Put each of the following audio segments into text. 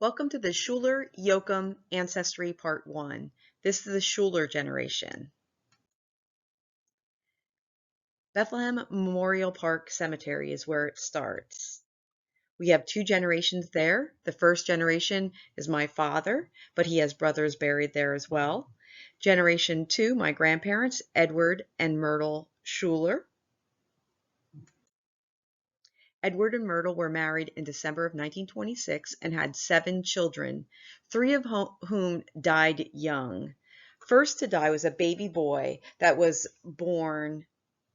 Welcome to the Schuler-Yoakum Ancestry Part 1. This is the Schuler generation. Bethlehem Memorial Park Cemetery is where it starts. We have two generations there. The first generation is my father, but he has brothers buried there as well. Generation 2, my grandparents, Edward and Myrtle Schuler. Edward and Myrtle were married in December of 1926 and had 7 children, 3 of whom died young. First to die was a baby boy that was born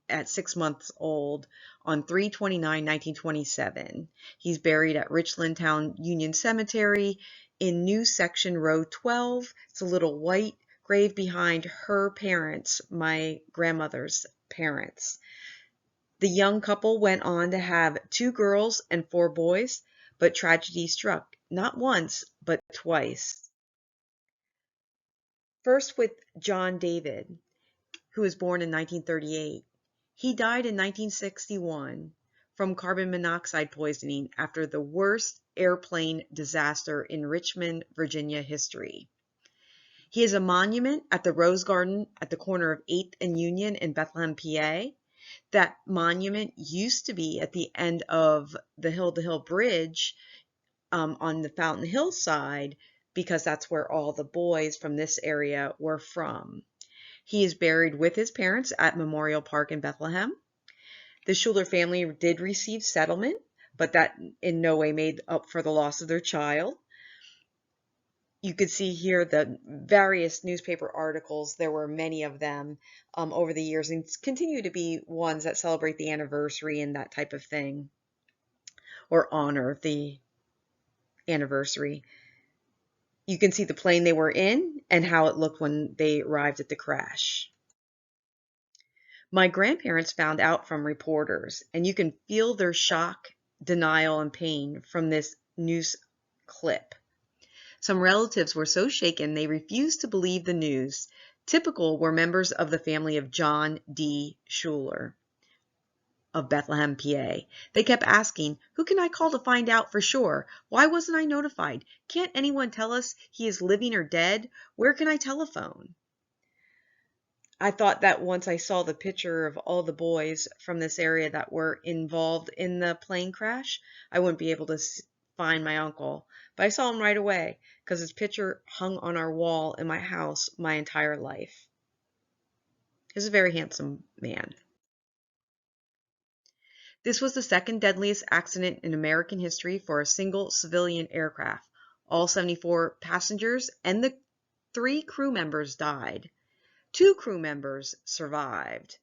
at 6 months old on 3/29/1927. He's buried at Richland Town Union Cemetery in New Section Row 12. It's a little white grave behind her parents, my grandmother's parents. The young couple went on to have 2 girls and 4 boys, but tragedy struck, not once, but twice. First with John David, who was born in 1938. He died in 1961 from carbon monoxide poisoning after the worst airplane disaster in Richmond, Virginia history. He has a monument at the Rose Garden at the corner of 8th and Union in Bethlehem, PA. That monument used to be at the end of the Hill-to-Hill Bridge on the Fountain Hill side, because that's where all the boys from this area were from. He is buried with his parents at Memorial Park in Bethlehem. The Schuler family did receive settlement, but that in no way made up for the loss of their child. You could see here the various newspaper articles. There were many of them over the years and continue to be ones that celebrate the anniversary and that type of thing, or honor the anniversary. You can see the plane they were in and how it looked when they arrived at the crash. My grandparents found out from reporters, and you can feel their shock, denial, and pain from this news clip. Some relatives were so shaken they refused to believe the news. Typical were members of the family of John D. Schuler of Bethlehem, PA. They kept asking, "Who can I call to find out for sure? Why wasn't I notified? Can't anyone tell us he is living or dead? Where can I telephone?" I thought that once I saw the picture of all the boys from this area that were involved in the plane crash, I wouldn't be able to find my uncle. But I saw him right away because his picture hung on our wall in my house my entire life. He's a very handsome man. This was the second deadliest accident in American history for a single civilian aircraft. All 74 passengers and the 3 crew members died. 2 crew members survived.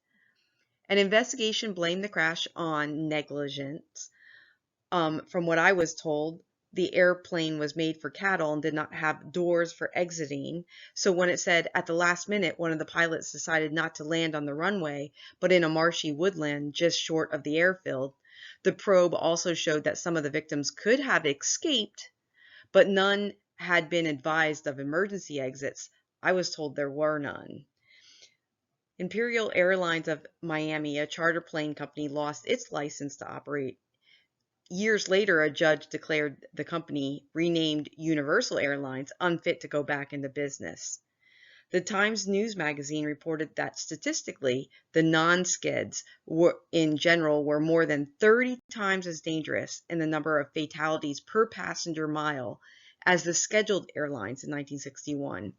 An investigation blamed the crash on negligence. From what I was told, the airplane was made for cattle and did not have doors for exiting. So when it said at the last minute, one of the pilots decided not to land on the runway, but in a marshy woodland just short of the airfield, the probe also showed that some of the victims could have escaped, but none had been advised of emergency exits. I was told there were none. Imperial Airlines of Miami, a charter plane company, lost its license to operate. Years later, a judge declared the company, renamed Universal Airlines, unfit to go back into business. The Times News magazine reported that statistically, the non-skids in general were more than 30 times as dangerous in the number of fatalities per passenger mile as the scheduled airlines in 1961.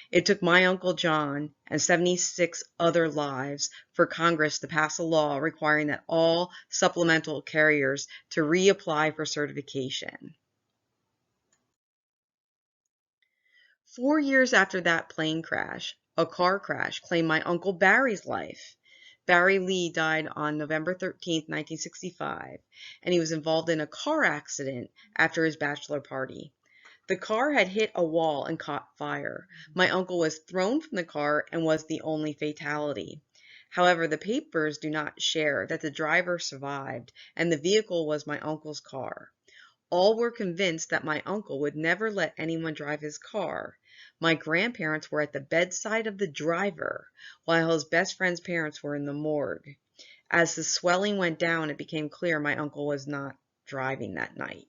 It took my Uncle John and 76 other lives for Congress to pass a law requiring that all supplemental carriers to reapply for certification. 4 years after that plane crash, a car crash claimed my Uncle Barry's life. Barry Lee died on November 13, 1965, and he was involved in a car accident after his bachelor party. The car had hit a wall and caught fire. My uncle was thrown from the car and was the only fatality. However, the papers do not share that the driver survived and the vehicle was my uncle's car. All were convinced that my uncle would never let anyone drive his car. My grandparents were at the bedside of the driver, while his best friend's parents were in the morgue. As the swelling went down, it became clear my uncle was not driving that night.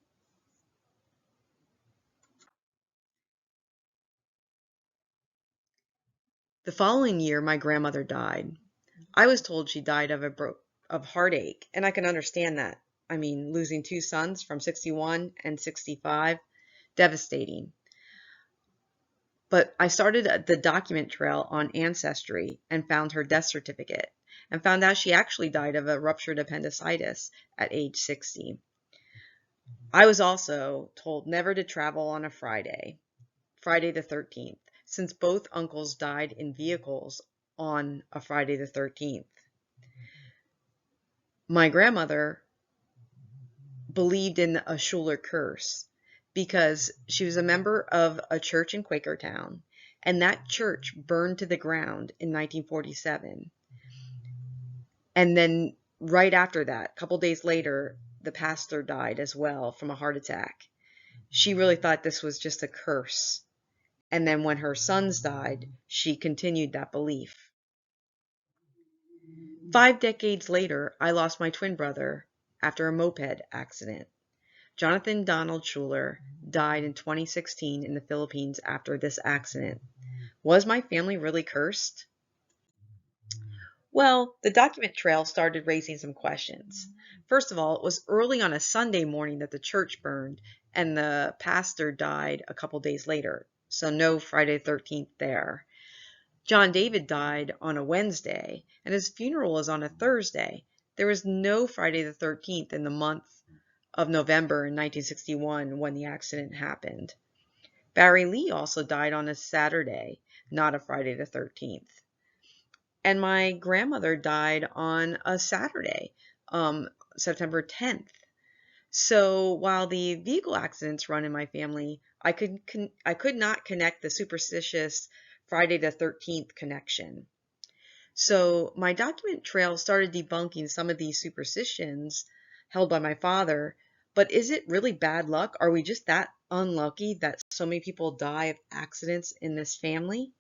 The following year, my grandmother died. I was told she died of heartache, and I can understand that. I mean, losing two sons from 61 and 65, devastating. But I started the document trail on Ancestry and found her death certificate and found out she actually died of a ruptured appendicitis at age 60. I was also told never to travel on a Friday the 13th, since both uncles died in vehicles on a Friday the 13th. My grandmother believed in a Schuler curse because she was a member of a church in Quakertown, and that church burned to the ground in 1947. And then right after that, a couple days later, the pastor died as well from a heart attack. She really thought this was just a curse. And then when her sons died, she continued that belief. 5 decades later, I lost my twin brother after a moped accident. Jonathan Donald Schuler died in 2016 in the Philippines after this accident. Was my family really cursed? Well, the document trail started raising some questions. First of all, it was early on a Sunday morning that the church burned, and the pastor died a couple days later, so no Friday the 13th there. John David died on a Wednesday, and his funeral was on a Thursday. There was no Friday the 13th in the month of November in 1961 when the accident happened. Barry Lee also died on a Saturday, not a Friday the 13th. And my grandmother died on a Saturday, September 10th. So while the vehicle accidents run in my family, I could not connect the superstitious Friday the 13th connection. So my document trail started debunking some of these superstitions held by my father, but is it really bad luck? Are we just that unlucky that so many people die of accidents in this family?